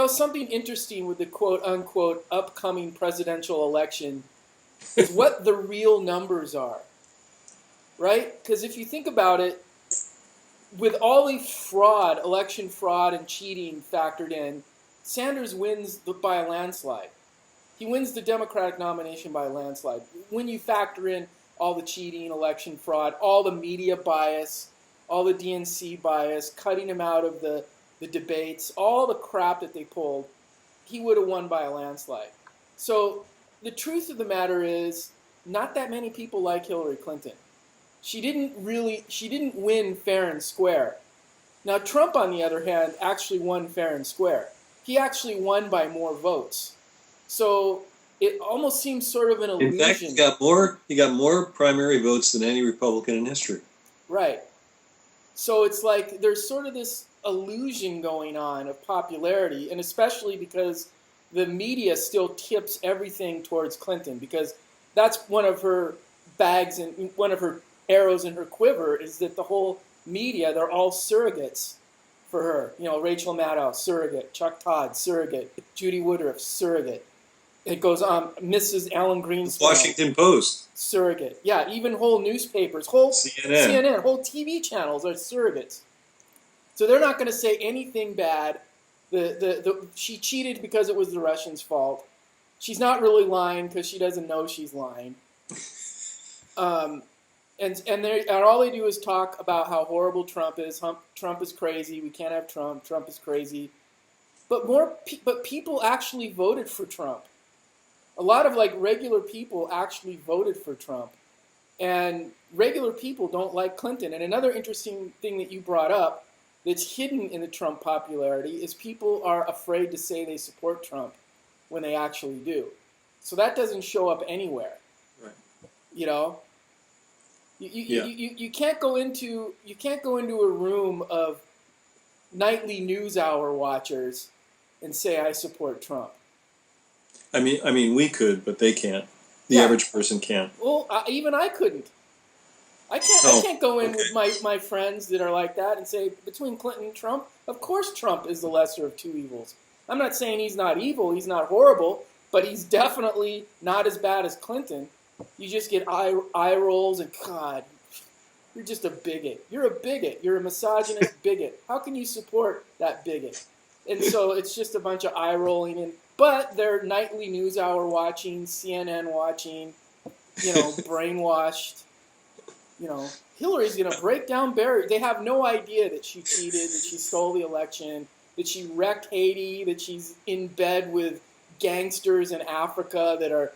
something interesting with the quote unquote upcoming presidential election is what the real numbers are, right? Because if you think about it, with all the fraud, election fraud and cheating factored in, Sanders wins by a landslide. He wins the Democratic nomination by a landslide. When you factor in all the cheating, election fraud, all the media bias, all the DNC bias, cutting him out of the debates, all the crap that they pulled, he would have won by a landslide. So the truth of the matter is, not that many people like Hillary Clinton. She didn't win fair and square. Now, Trump, on the other hand, actually won fair and square. He actually won by more votes. So it almost seems sort of an illusion. In fact, he got more primary votes than any Republican in history. Right. So it's like there's sort of this illusion going on of popularity, and especially because the media still tips everything towards Clinton, because that's one of her bags and one of her arrows in her quiver is that the whole media, they're all surrogates for her. Rachel Maddow, surrogate. Chuck Todd, surrogate. Judy Woodruff, surrogate. It goes on. Mrs. Alan Greenspan, Washington Post, surrogate. Yeah, even whole newspapers, whole CNN, whole TV channels are surrogates. So they're not going to say anything bad. She cheated because it was the Russians' fault. She's not really lying because she doesn't know she's lying. And all they do is talk about how horrible Trump is. Trump is crazy. We can't have Trump. Trump is crazy. But people actually voted for Trump. A lot of regular people actually voted for Trump, and regular people don't like Clinton. And another interesting thing that you brought up that's hidden in the Trump popularity is people are afraid to say they support Trump when they actually do. So that doesn't show up anywhere. Right. You can't go into a room of nightly news hour watchers and say I support Trump. I mean, we could, but they can't. The average person can't. Well, even I couldn't. I can't go in with my friends that are like that and say between Clinton and Trump, of course Trump is the lesser of two evils. I'm not saying he's not evil, he's not horrible, but he's definitely not as bad as Clinton. You just get eye rolls and God, you're just a bigot. You're a bigot. You're a misogynist bigot. How can you support that bigot? And so it's just a bunch of eye rolling, but they're nightly news hour watching, CNN watching, brainwashed. Hillary's going to break down barriers. They have no idea that she cheated, that she stole the election, that she wrecked Haiti, that she's in bed with gangsters in Africa that are,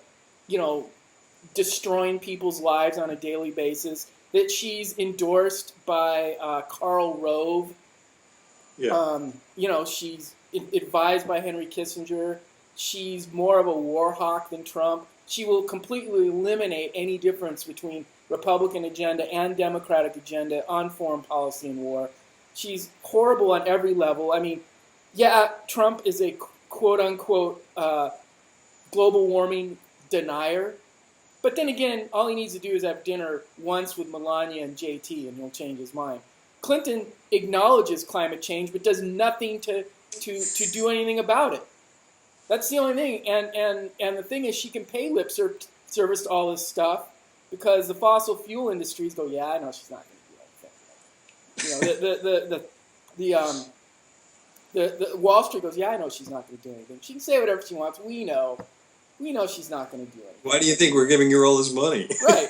destroying people's lives on a daily basis, that she's endorsed by Karl Rove. Yeah. She's advised by Henry Kissinger. She's more of a war hawk than Trump. She will completely eliminate any difference between Republican agenda and Democratic agenda on foreign policy and war. She's horrible on every level. I mean, yeah, Trump is a quote-unquote global warming denier. But then again, all he needs to do is have dinner once with Melania and JT, and he'll change his mind. Clinton acknowledges climate change, but does nothing to do anything about it. That's the only thing. And the thing is, she can pay lip service to all this stuff because the fossil fuel industries go, yeah, I know she's not going to do anything. The Wall Street goes, yeah, I know she's not going to do anything. She can say whatever she wants. We know she's not going to do anything. Why do you think we're giving her all this money? Right.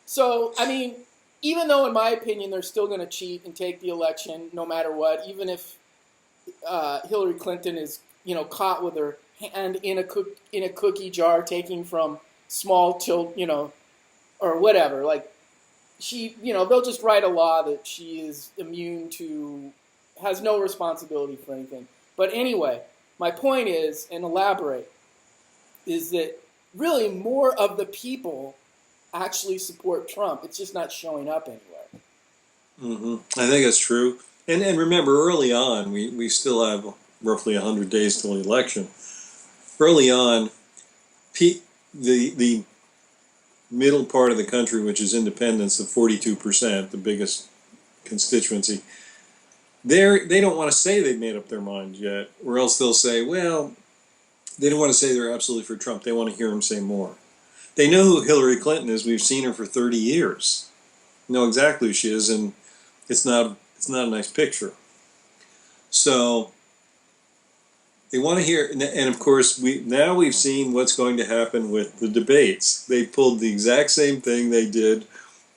So, I mean, even though, in my opinion, they're still going to cheat and take the election no matter what, even if Hillary Clinton is, caught with her hand in a cookie jar taking from small children, or whatever, she, they'll just write a law that she is immune to, has no responsibility for anything. But anyway, my point is, and elaborate, is that really more of the people actually support Trump. It's just not showing up anywhere. Mm-hmm. I think that's true. And remember, early on, we still have roughly 100 days till the election. Early on, the middle part of the country, which is independents, of 42%, the biggest constituency, they don't want to say they've made up their mind yet, or else they'll say, well, they don't want to say they're absolutely for Trump. They want to hear him say more. They know who Hillary Clinton is. We've seen her for 30 years. Know exactly who she is, and it's not a nice picture. So they want to hear, and of course we've seen what's going to happen with the debates. They pulled the exact same thing they did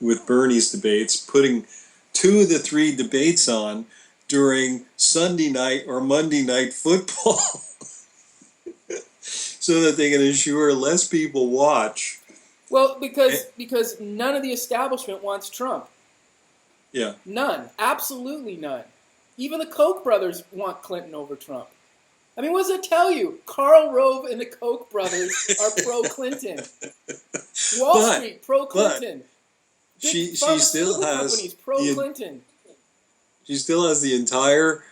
with Bernie's debates, putting 2 of the 3 debates on during Sunday night or Monday night football so that they can ensure less people watch. Well, because none of the establishment wants Trump. Yeah. None. Absolutely none. Even the Koch brothers want Clinton over Trump. I mean, what does it tell you? Karl Rove and the Koch brothers are pro-Clinton. Wall Street, pro-Clinton. She still has companies, pro-Clinton. She still has the entire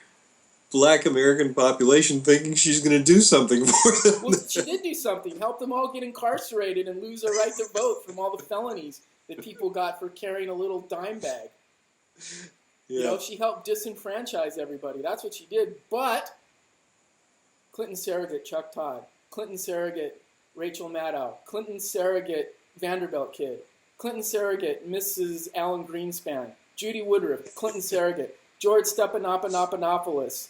Black American population thinking she's going to do something for them. Well, she did do something. Help them all get incarcerated and lose their right to vote from all the felonies that people got for carrying a little dime bag. Yeah. You know, she helped disenfranchise everybody. That's what she did. But Clinton surrogate Chuck Todd, Clinton surrogate Rachel Maddow, Clinton surrogate Vanderbilt kid, Clinton surrogate Mrs. Alan Greenspan, Judy Woodruff, Clinton surrogate George Stephanopoulos,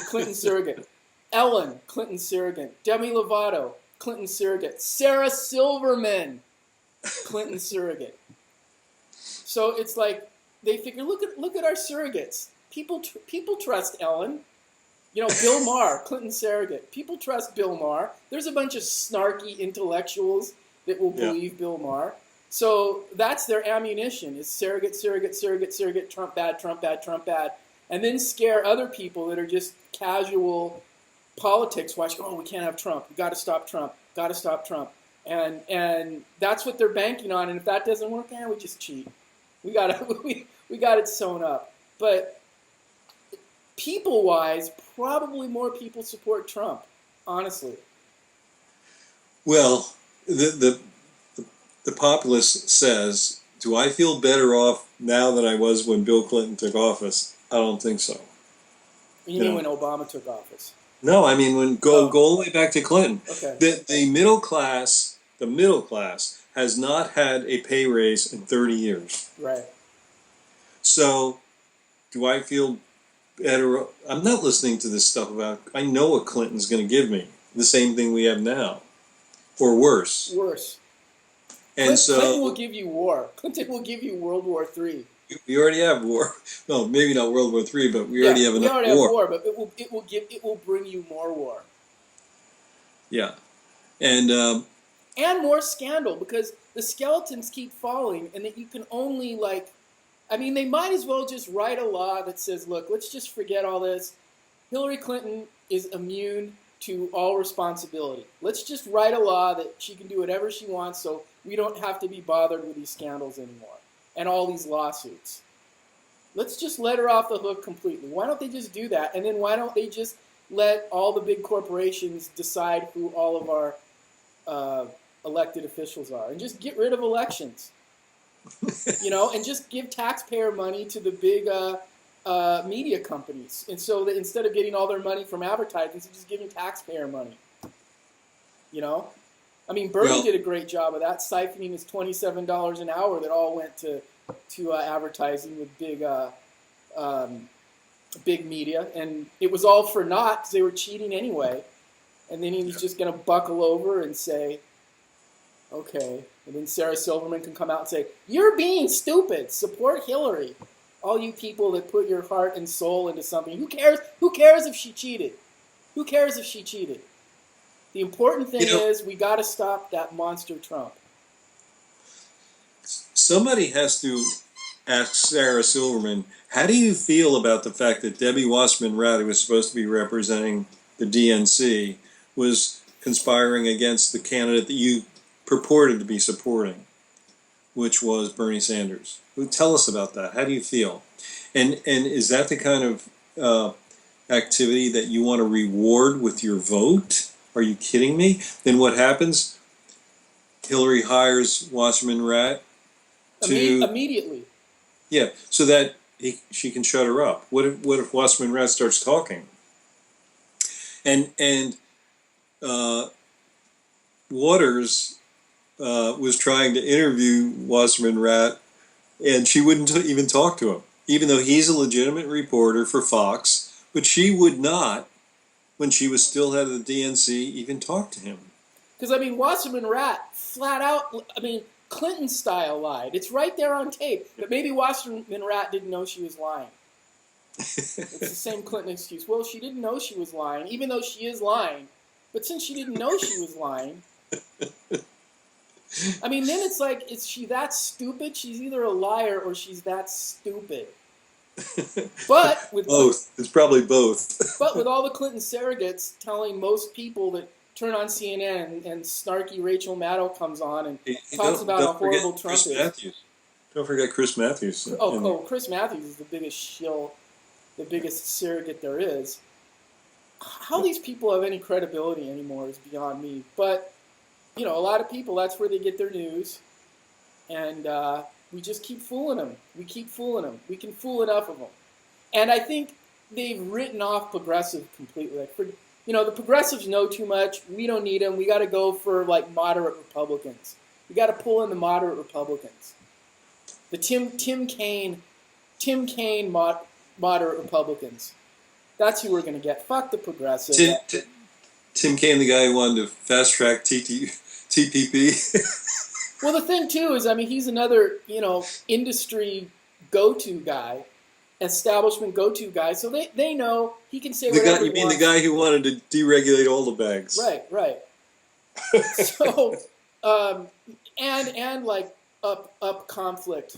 Clinton surrogate Ellen, Clinton surrogate Demi Lovato, Clinton surrogate Sarah Silverman, Clinton surrogate. So it's like they figure, look at our surrogates. People trust Ellen. You know, Bill Maher, Clinton surrogate. People trust Bill Maher. There's a bunch of snarky intellectuals that will believe Bill Maher. So that's their ammunition, is surrogate, Trump bad, Trump bad, Trump bad. And then scare other people that are just casual politics watching, oh, we can't have Trump. We got to stop Trump. Got to stop Trump. And that's what they're banking on. And if that doesn't work, we just cheat. We got it sewn up. But people-wise, probably more people support Trump, honestly. Well, the populace says, do I feel better off now than I was when Bill Clinton took office? I don't think so. You mean when Obama took office? No, I mean when go all the way back to Clinton. Okay. The middle class has not had a pay raise in 30 years. Right. So, do I feel better? I'm not listening to this stuff about, I know what Clinton's going to give me. The same thing we have now. Or worse. Worse. And Clinton will give you war. Clinton will give you World War III. We already have war. No, maybe not World War III, but we already have enough war. We already have war, but it will bring you more war. Yeah. And more scandal, because the skeletons keep falling, and that you can only, they might as well just write a law that says, look, let's just forget all this. Hillary Clinton is immune to all responsibility. Let's just write a law that she can do whatever she wants, so we don't have to be bothered with these scandals anymore and all these lawsuits. Let's just let her off the hook completely. Why don't they just do that? And then why don't they just let all the big corporations decide who all of our elected officials are, and just get rid of elections? And just give taxpayer money to the big media companies. And so that instead of getting all their money from advertisements, they're just giving taxpayer money. Bernie did a great job of that, siphoning his $27 an hour that all went to advertising with big media. And it was all for naught because they were cheating anyway. And then he was just going to buckle over and say, okay. And then Sarah Silverman can come out and say, you're being stupid. Support Hillary. All you people that put your heart and soul into something. Who cares? Who cares if she cheated? Who cares if she cheated? The important thing is we got to stop that monster Trump. Somebody has to ask Sarah Silverman, how do you feel about the fact that Debbie Wasserman-Rath, who was supposed to be representing the DNC, was conspiring against the candidate that you purported to be supporting, which was Bernie Sanders? Tell us about that. How do you feel? And is that the kind of activity that you want to reward with your vote? Are you kidding me? Then what happens? Hillary hires Wasserman-Rath to... Immediately. Yeah, so that she can shut her up. What if Wasserman Rat starts talking? And Waters was trying to interview Wasserman Rat, and she wouldn't even talk to him, even though he's a legitimate reporter for Fox. But she would not, when she was still head of the DNC, even talk to him. Because, I mean, Wasserman Rat flat out, I mean, Clinton style lied. It's right there on tape. But maybe Wasserman Rat didn't know she was lying. It's the same Clinton excuse. Well, she didn't know she was lying, even though she is lying. But since she didn't know she was lying, I mean, then it's like, is she that stupid? She's either a liar or she's that stupid. But with both, it's probably both. But with all the Clinton surrogates telling most people that turn on CNN and snarky Rachel Maddow comes on and talks about how horrible Trump is. Matthews. Don't forget Chris Matthews. Chris Matthews is the biggest shill, the biggest surrogate there is. How these people have any credibility anymore is beyond me. But, you know, a lot of people, that's where they get their news. And we just keep fooling them. We keep fooling them. We can fool enough of them. And I think they've written off progressive completely. Like, you know, the progressives know too much. We don't need them. We got to go for, like, moderate Republicans. We got to pull in the moderate Republicans. The Tim Kaine moderate Republicans. That's who we're going to get. Fuck the progressives. Tim Kaine, the guy who wanted to fast-track TPP. Well, the thing, too, is, I mean, he's another, you know, industry go-to guy, establishment go-to guy. So they know he can say whatever he wants. You mean the guy who wanted to deregulate all the banks? Right. So, and like up conflict,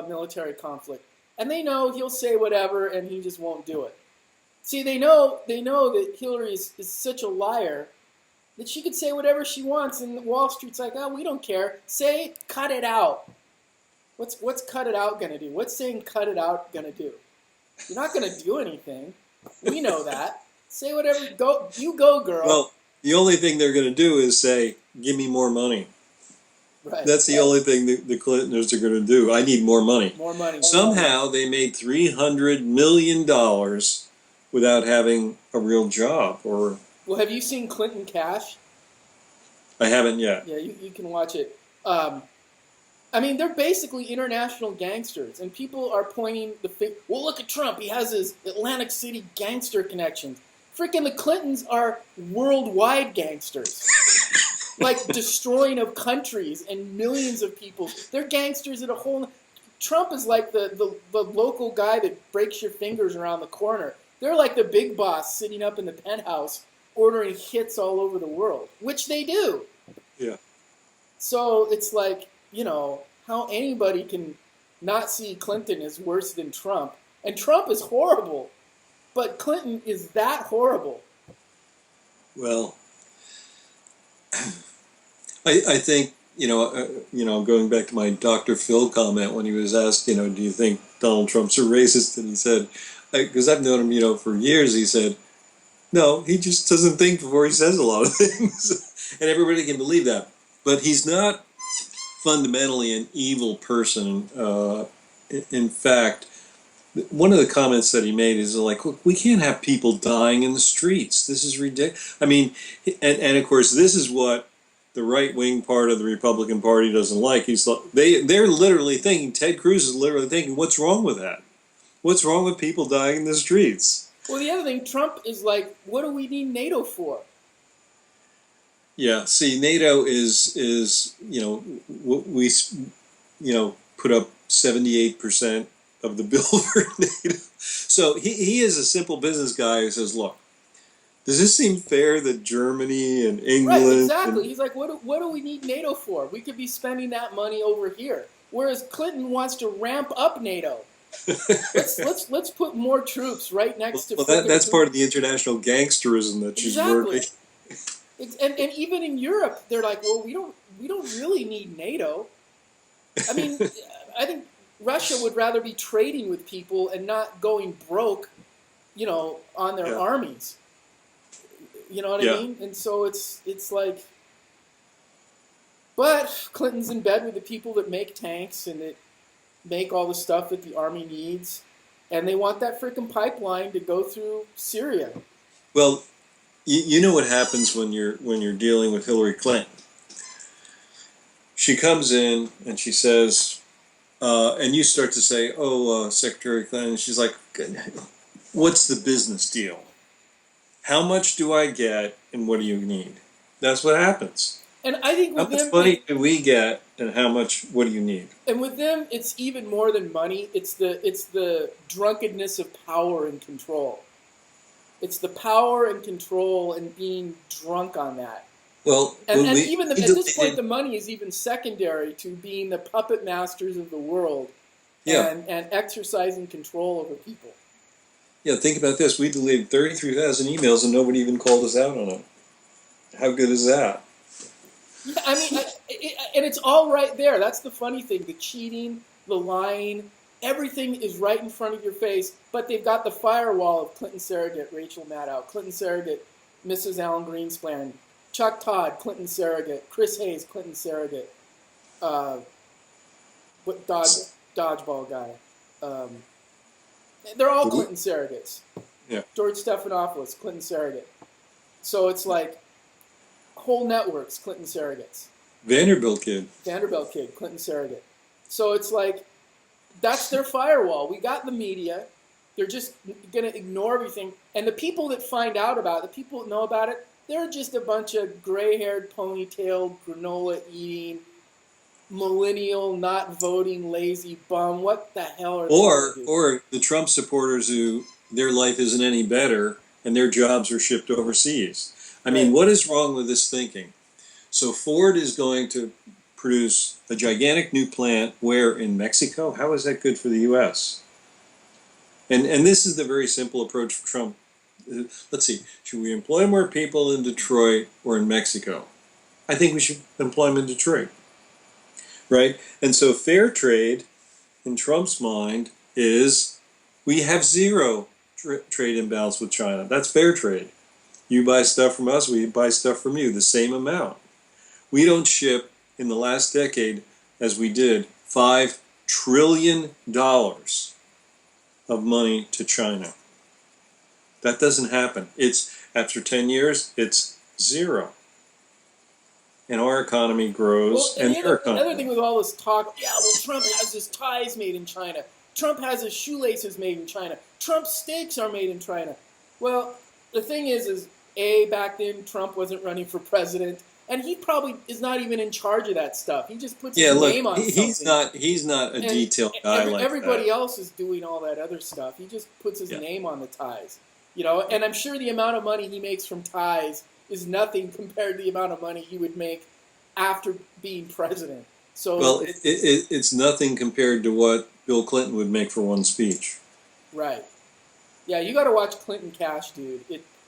military conflict. And they know he'll say whatever and he just won't do it. See, they know that Hillary is such a liar that she could say whatever she wants, and Wall Street's like, oh, we don't care. Say, cut it out. What's cut it out going to do? What's saying cut it out going to do? You're not going to do anything. We know that. Say whatever. You go, girl. Well, the only thing they're going to do is say, give me more money. Right. That's the only thing the Clintons are going to do. I need more money. More money. Somehow they made $300 million without having a real job. Well, have you seen Clinton Cash? I haven't yet. Yeah, you can watch it. I mean, they're basically international gangsters, and people are pointing the finger. Well, look at Trump. He has his Atlantic City gangster connections. Freaking the Clintons are worldwide gangsters. Like destroying of countries and millions of people. They're gangsters at a whole... Trump is like the local guy that breaks your fingers around the corner. They're like the big boss sitting up in the penthouse ordering hits all over the world, which they do. Yeah. So it's like, you know, how anybody can not see Clinton as worse than Trump. And Trump is horrible, but Clinton is that horrible. Well, I think, going back to my Dr. Phil comment when he was asked, do you think Donald Trump's a racist? And he said, because I've known him, for years, he said, no, he just doesn't think before he says a lot of things. And everybody can believe that. But he's not fundamentally an evil person. In fact, one of the comments that he made is like, look, we can't have people dying in the streets. This is ridiculous. I mean, and of course, this is what the right-wing part of the Republican Party doesn't like. They're literally thinking, Ted Cruz is literally thinking, what's wrong with that? What's wrong with people dying in the streets? Well, the other thing, Trump is like, what do we need NATO for? Yeah, see, NATO is we put up 78% of the bill for NATO. So he is a simple business guy who says, look, does this seem fair that Germany and England... Right, exactly. He's like, what do we need NATO for? We could be spending that money over here. Whereas Clinton wants to ramp up NATO. let's put more troops right next to... Well, that's part of the international gangsterism that she's working. And even in Europe, they're like, well, we don't really need NATO. I mean, I think Russia would rather be trading with people and not going broke, on their armies. You know what I mean? And so it's like... But Clinton's in bed with the people that make tanks and that make all the stuff that the army needs. and they want that freaking pipeline to go through Syria. Well, you know what happens when you're dealing with Hillary Clinton. She comes in and she says, and you start to say, Secretary Clinton, she's like, what's the business deal? How much do I get and what do you need? That's what happens. And I think How with much them, money do we get and what do you need? and with them, it's even more than money. It's the drunkenness of power and control. It's the power and control and being drunk on that. Well, And even at this point, the money is even secondary to being the puppet masters of the world, and exercising control over people. Yeah, think about this. We deleted 33,000 emails and nobody even called us out on it. How good is that? Yeah, I mean, and it's all right there. That's the funny thing. The cheating, the lying, everything is right in front of your face, but they've got the firewall of Clinton surrogate Rachel Maddow, Clinton surrogate Mrs. Alan Greenspan, Chuck Todd, Clinton surrogate, Chris Hayes, Clinton surrogate, dodgeball guy. They're all Clinton surrogates. Yeah. George Stephanopoulos, Clinton surrogate. So it's like whole networks, Clinton surrogates. Vanderbilt kid, Clinton surrogate. So it's like, that's their firewall. We got the media. They're just going to ignore everything. And the people that find out about it, the people that know about it, they're just a bunch of gray-haired, ponytailed, granola-eating, millennial, not voting, lazy bum. What the hell are they going to do? Or the Trump supporters who their life isn't any better and their jobs are shipped overseas. I mean, what is wrong with this thinking? So Ford is going to produce a gigantic new plant where in Mexico? How is that good for the U.S.? And this is the very simple approach for Trump. Let's see, should we employ more people in Detroit or in Mexico? I think we should employ them in Detroit, right? And so fair trade, in Trump's mind, is we have zero trade imbalance with China. That's fair trade. You buy stuff from us, we buy stuff from you, the same amount. We don't ship, in the last decade, as we did, $5 trillion of money to China. That doesn't happen. It's, after 10 years, it's zero. And our economy grows, and their economy. Another thing with all this talk, Trump has his ties made in China. Trump has his shoelaces made in China. Trump's steaks are made in China. Well, the thing is back then Trump wasn't running for president, and he probably is not even in charge of that stuff. He just puts his name on something. He's not a detailed guy like that. Everybody else is doing all that other stuff. He just puts his name on the ties. And I'm sure the amount of money he makes from ties is nothing compared to the amount of money he would make after being president. So well, it's nothing compared to what Bill Clinton would make for one speech. Right. Yeah, you got to watch Clinton Cash, dude.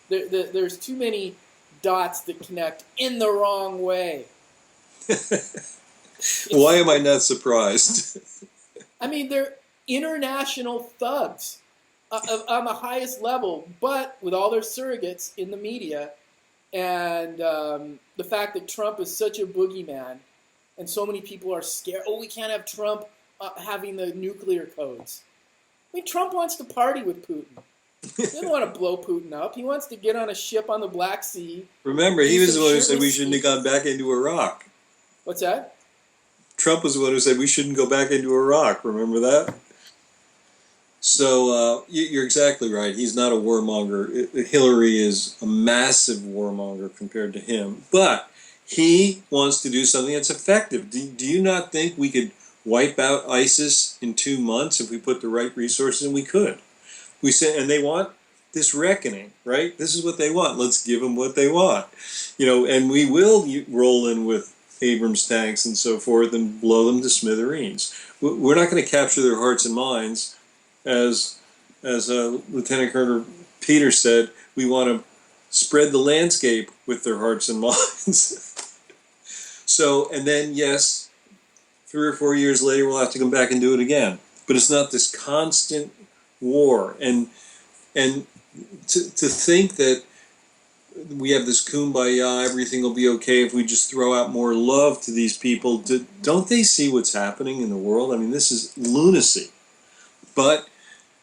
There's too many dots that connect in the wrong way. Why am I not surprised? I mean, they're international thugs on the highest level, but with all their surrogates in the media, and the fact that Trump is such a boogeyman, and so many people are scared. Oh, we can't have Trump having the nuclear codes. I mean, Trump wants to party with Putin. He doesn't want to blow Putin up. He wants to get on a ship on the Black Sea. Remember, he was the one who said we shouldn't have gone back into Iraq. What's that? Trump was the one who said we shouldn't go back into Iraq. Remember that? So you're exactly right. He's not a warmonger. Hillary is a massive warmonger compared to him. But he wants to do something that's effective. Do you not think we could wipe out ISIS in 2 months if we put the right resources in? We could. We say, and they want this reckoning, right? This is what they want. Let's give them what they want, and we will roll in with Abrams tanks and so forth and blow them to smithereens. We're not going to capture their hearts and minds, as Lieutenant Colonel Peters said. We want to spread the landscape with their hearts and minds. So, and then yes, 3 or 4 years later, we'll have to come back and do it again. But it's not this constant war, and to think that we have this kumbaya, everything will be okay if we just throw out more love to these people. Don't they see what's happening in the world? I mean, this is lunacy. But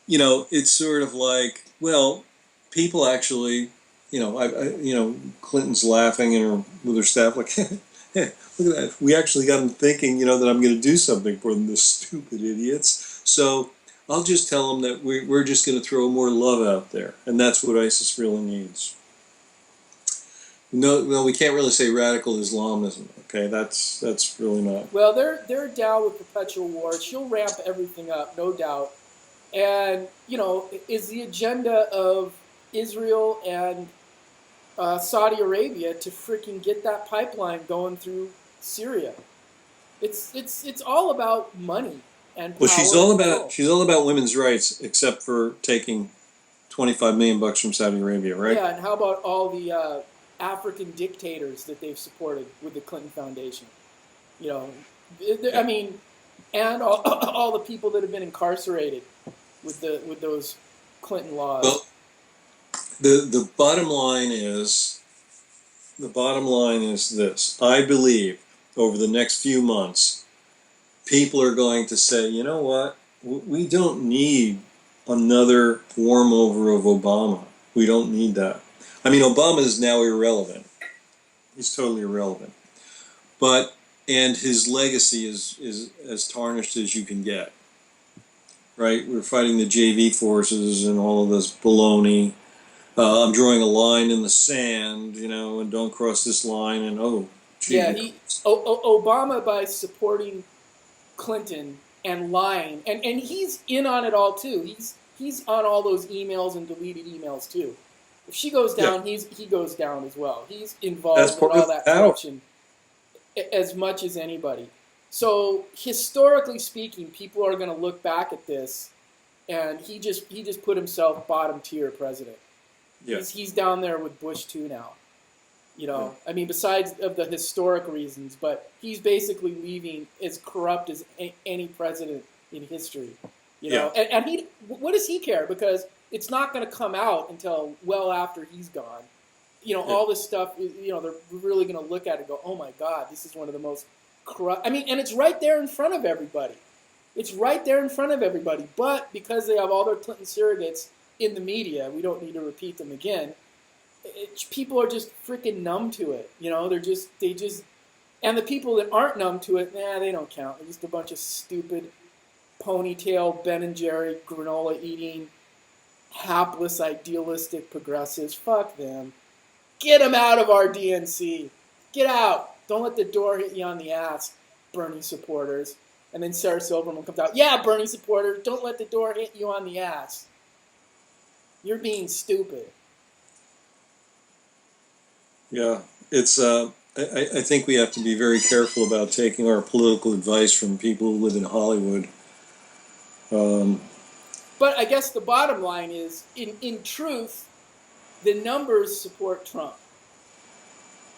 it's sort of like, well, people actually, Clinton's laughing with her staff, like, hey, look at that. We actually got them thinking, that I'm going to do something for them, those stupid idiots. So I'll just tell them that we're just going to throw more love out there, and that's what ISIS really needs. No, we can't really say radical Islamism. Okay, that's really not. Well, they're down with perpetual war. She'll ramp everything up, no doubt. And is the agenda of Israel and Saudi Arabia to freaking get that pipeline going through Syria? It's all about money and power. Well, and she's all about women's rights, except for taking $25 million from Saudi Arabia, right? Yeah, and how about all the African dictators that they've supported with the Clinton Foundation? I mean, and all the people that have been incarcerated with those Clinton laws. Well, the bottom line is this. I believe over the next few months, people are going to say, you know what? We don't need another warm over of Obama. We don't need that. I mean, Obama is now irrelevant. He's totally irrelevant. And his legacy is as tarnished as you can get. Right? We're fighting the JV forces and all of this baloney. I'm drawing a line in the sand, and don't cross this line. And Obama, by supporting Clinton and lying, and he's in on it all too. He's on all those emails and deleted emails too. If she goes down, he goes down as well. He's involved in all that corruption as much as anybody. So historically speaking, people are going to look back at this, and he just put himself bottom tier president. Yeah. He's down there with Bush too now. Yeah. I mean, besides of the historic reasons, but he's basically leaving as corrupt as any president in history. And he, what does he care? Because it's not going to come out until well after he's gone. All this stuff. They're really going to look at it and go, "Oh my God, this is one of the most corrupt." I mean, and it's right there in front of everybody. But because they have all their Clinton surrogates in the media, we don't need to repeat them again. People are just freaking numb to it. And the people that aren't numb to it, they don't count. They're just a bunch of stupid ponytail Ben and Jerry granola eating, hapless, idealistic progressives. Fuck them. Get them out of our DNC. Get out. Don't let the door hit you on the ass, Bernie supporters. And then Sarah Silverman comes out, yeah, Bernie supporters, don't let the door hit you on the ass. You're being stupid. Yeah, it's. I think we have to be very careful about taking our political advice from people who live in Hollywood. But I guess the bottom line is, in truth, the numbers support Trump.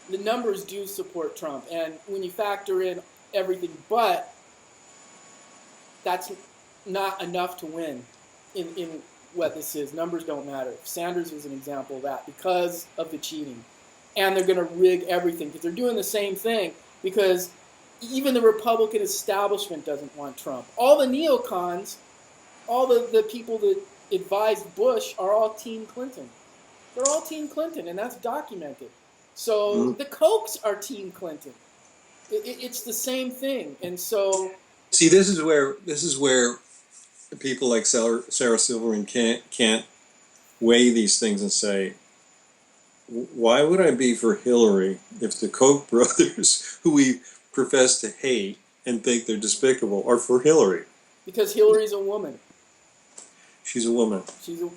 The numbers do support Trump. And when you factor in everything but, that's not enough to win in what this is. Numbers don't matter. Sanders is an example of that because of the cheating. And they're going to rig everything because they're doing the same thing because even the Republican establishment doesn't want Trump. All the neocons, all the people that advised Bush are all Team Clinton. They're all Team Clinton, and that's documented. So the Kochs are Team Clinton. It's the same thing. And so... See, this is where people like Sarah Silverman can't weigh these things and say, why would I be for Hillary if the Koch brothers, who we profess to hate and think they're despicable, are for Hillary? Because Hillary's a woman. She's a woman.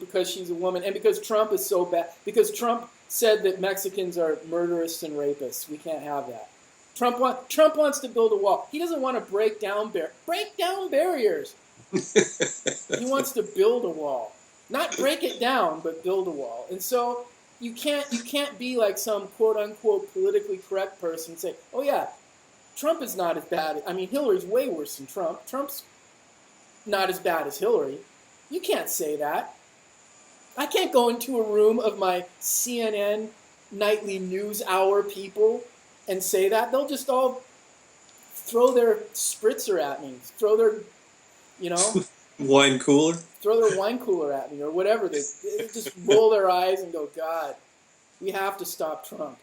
Because she's a woman, and because Trump is so bad. Because Trump said that Mexicans are murderers and rapists. We can't have that. Trump wants to build a wall. He doesn't want to break down barriers. He wants to build a wall, not break it down, but build a wall. And so you can't be like some quote unquote politically correct person and say, oh yeah, Trump is not as bad. I mean, Hillary's way worse than Trump. Trump's not as bad as Hillary. You can't say that. I can't go into a room of my CNN nightly news hour people and say that. They'll just all throw their spritzer at me, throw their, Wine cooler. throw their wine cooler at me or whatever. They just roll their eyes and go, God, we have to stop Trump.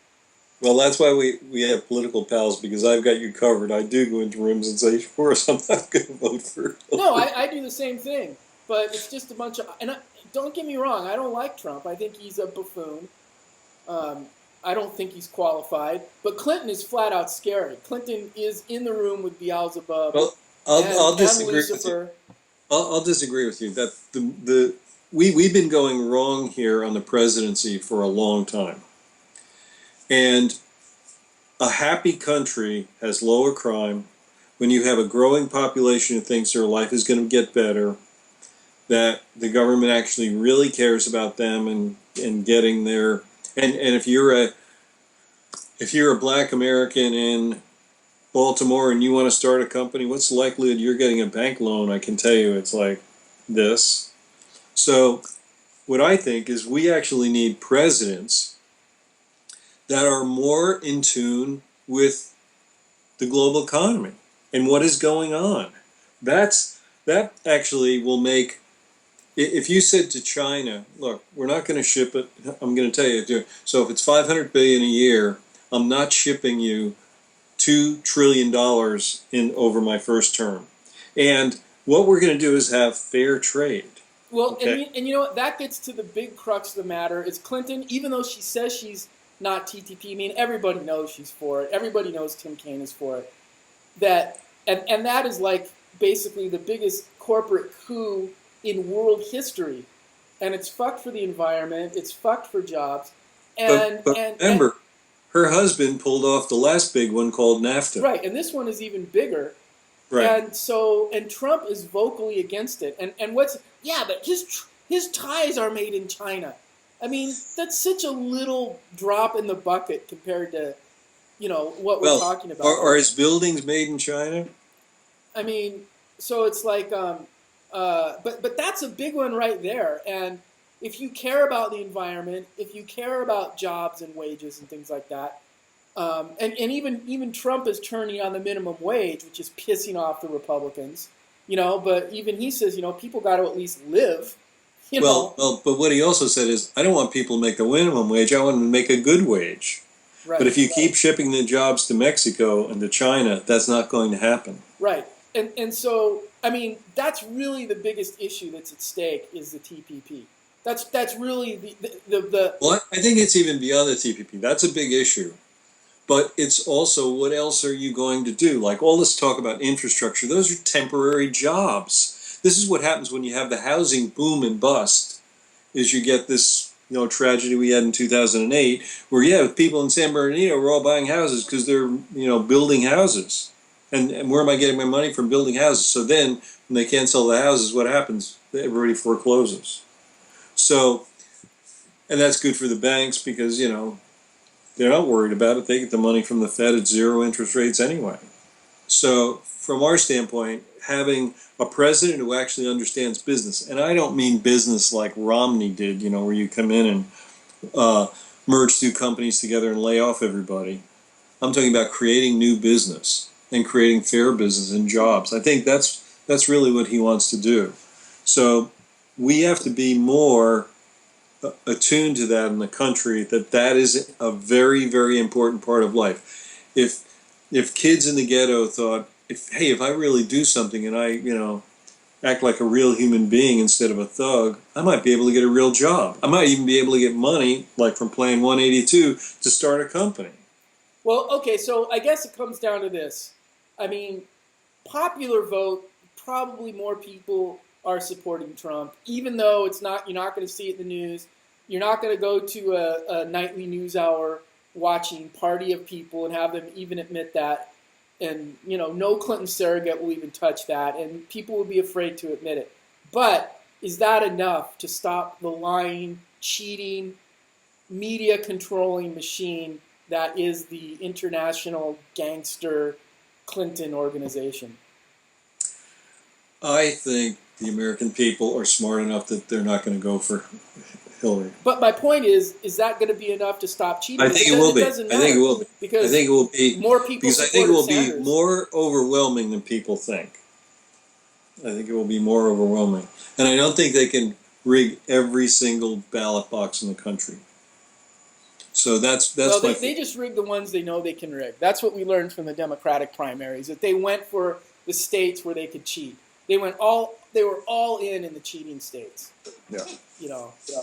Well, that's why we have political pals, because I've got you covered. I do go into rooms and say, of course, I'm not going to vote for No, Hillary. I do the same thing, but it's just a bunch of. And don't get me wrong, I don't like Trump. I think he's a buffoon. I don't think he's qualified. But Clinton is flat out scary. Clinton is in the room with Beelzebub Well, and, I'll and disagree with you. Lucifer. I'll disagree with you that we've been going wrong here on the presidency for a long time, and a happy country has lower crime. When you have a growing population who thinks their life is going to get better, that the government actually really cares about them and getting their and if you're a black American in Baltimore and you want to start a company, what's the likelihood you're getting a bank loan? I can tell you it's like this. So what I think is we actually need presidents that are more in tune with the global economy and what is going on. That actually will make, if you said to China, look, we're not going to ship it, I'm going to tell you, so if it's $500 billion a year, I'm not shipping you $2 trillion in over my first term. And what we're going to do is have fair trade. Well, Okay. and you know what? That gets to the big crux of the matter. Is Clinton, even though she says she's not TTP, I mean, everybody knows she's for it. Everybody knows Tim Kaine is for it. And that is like basically the biggest corporate coup in world history. And it's fucked for the environment. It's fucked for jobs. And But remember, her husband pulled off the last big one called NAFTA. right, and this one is even bigger. Right. And Trump is vocally against it. And but his ties are made in China. I mean, that's such a little drop in the bucket compared to, what we're talking about. Are his buildings made in China? I mean, so it's like, but that's a big one right there. And if you care about the environment, if you care about jobs and wages and things like that, and even Trump is turning on the minimum wage, which is pissing off the Republicans, but even he says, people got to at least live, Well, but what he also said is, I don't want people to make the minimum wage, I want them to make a good wage. Right, but if you right. keep shipping the jobs to Mexico and to China, that's not going to happen. Right. And so, I mean, that's really the biggest issue that's at stake is the TPP. That's really the Well, I think it's even beyond the TPP. That's a big issue. But it's also, what else are you going to do? Like all this talk about infrastructure, those are temporary jobs. This is what happens when you have the housing boom and bust, is you get this tragedy we had in 2008, where people in San Bernardino were all buying houses because they're building houses, and where am I getting my money from? Building houses. So then when they can't sell the houses, what happens? Everybody forecloses. So, and that's good for the banks because they're not worried about it. They get the money from the Fed at zero interest rates anyway. So from our standpoint, having a president who actually understands business, and I don't mean business like Romney did, where you come in and merge two companies together and lay off everybody. I'm talking about creating new business and creating fair business and jobs. I think that's really what he wants to do. So we have to be more attuned to that in the country, that is a very, very important part of life. If kids in the ghetto thought, if I really do something and I, act like a real human being instead of a thug, I might be able to get a real job. I might even be able to get money, like from playing 182, to start a company. Well, okay, so I guess it comes down to this. I mean, popular vote, probably more people are supporting Trump, even though you're not going to see it in the news. You're not going to go to a nightly news hour watching party of people and have them even admit that. And, no Clinton surrogate will even touch that, and people will be afraid to admit it. But is that enough to stop the lying, cheating, media-controlling machine that is the international gangster Clinton organization? I think the American people are smart enough that they're not going to go for Hillary. But my point is that going to be enough to stop cheating? I think it will be. I think it will be. Because I think it will be more people because I think it will be Sanders. more overwhelming than people think. I think it will be more overwhelming. And I don't think they can rig every single ballot box in the country. So that's Well, my they just rig the ones they know they can rig. That's what we learned from the Democratic primaries, that they went for the states where they could cheat. They were all in the cheating states. Yeah. You know. So.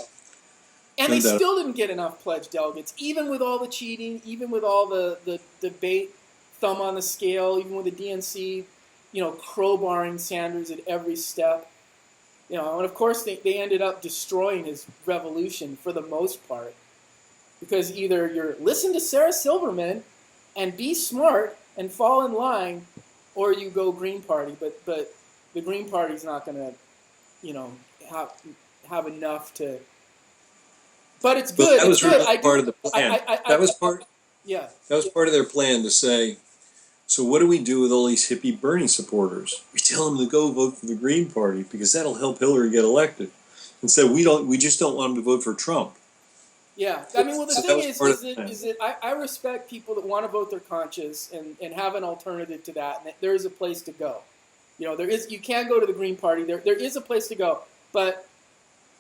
And they still didn't get enough pledged delegates, even with all the cheating, even with all the debate, thumb on the scale, even with the DNC, crowbarring Sanders at every step. And of course they ended up destroying his revolution for the most part. Because either you're listen to Sarah Silverman and be smart and fall in line, or you go Green Party. But the Green Party's not going to, have enough to. But it's good. Well, that was really part of the plan. That was part of their plan to say, so what do we do with all these hippie Bernie supporters? We tell them to go vote for the Green Party because that'll help Hillary get elected. Instead, we just don't want them to vote for Trump. Yeah, I mean, well, the thing is that I respect people that want to vote their conscience and have an alternative to that, and there is a place to go. You can go to the Green Party. There is a place to go, but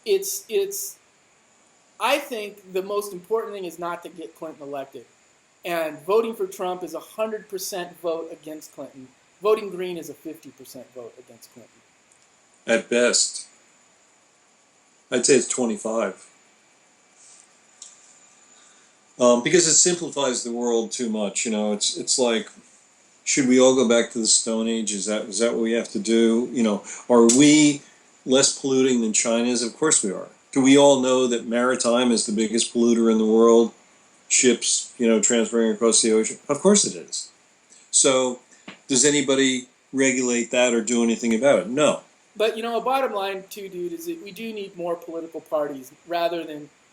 it's. I think the most important thing is not to get Clinton elected, and voting for Trump is 100% vote against Clinton. Voting Green is a 50% vote against Clinton. At best, I'd say it's 25. Because it simplifies the world too much. It's like, should we all go back to the Stone Age? Is that what we have to do? Are we less polluting than China is? Of course we are. Do we all know that maritime is the biggest polluter in the world? Ships, transferring across the ocean? Of course it is. So, does anybody regulate that or do anything about it? No. But, a bottom line, too, dude, is that we do need more political parties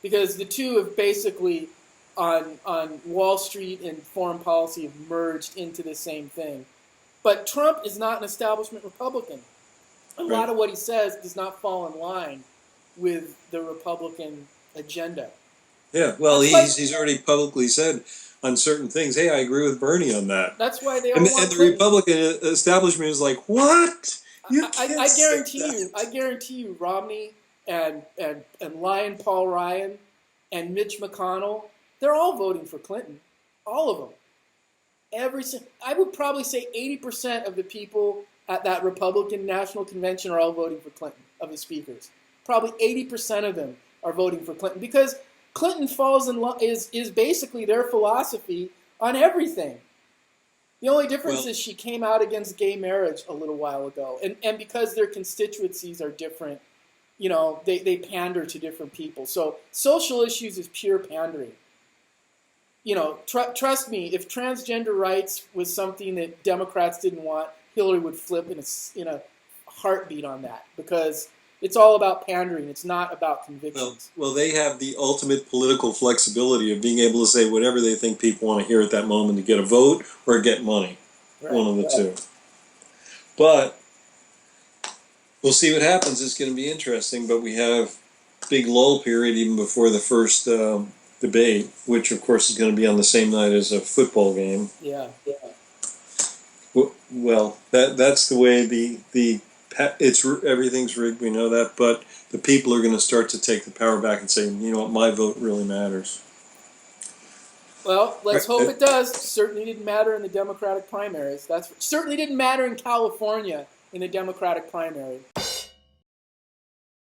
because the two have basically on Wall Street and foreign policy have merged into the same thing. But Trump is not an establishment Republican. A lot of what he says does not fall in line with the Republican agenda. Yeah, well, he's already publicly said on certain things, hey, I agree with Bernie on that. That's why they all and want the Republican establishment is like, what? I guarantee you, Romney and Paul Ryan and Mitch McConnell, they're all voting for Clinton. All of them. I would probably say 80% of the people at that Republican National Convention are all voting for Clinton, of the speakers. Probably 80% of them are voting for Clinton because Clinton falls in love is basically their philosophy on everything. The only difference is she came out against gay marriage a little while ago. And because their constituencies are different, they pander to different people. So social issues is pure pandering. Trust me, if transgender rights was something that Democrats didn't want, Hillary would flip in a heartbeat on that because it's all about pandering. It's not about convictions. Well, they have the ultimate political flexibility of being able to say whatever they think people want to hear at that moment to get a vote or get money. Right. One of the two. But we'll see what happens. It's going to be interesting. But we have a big lull period even before the first debate, which of course is going to be on the same night as a football game. Yeah. Well, that's the way everything's rigged. We know that, but the people are going to start to take the power back and say, you know what, my vote really matters. Well, let's hope it does. Certainly didn't matter in the Democratic primaries. Certainly didn't matter in California in the Democratic primary.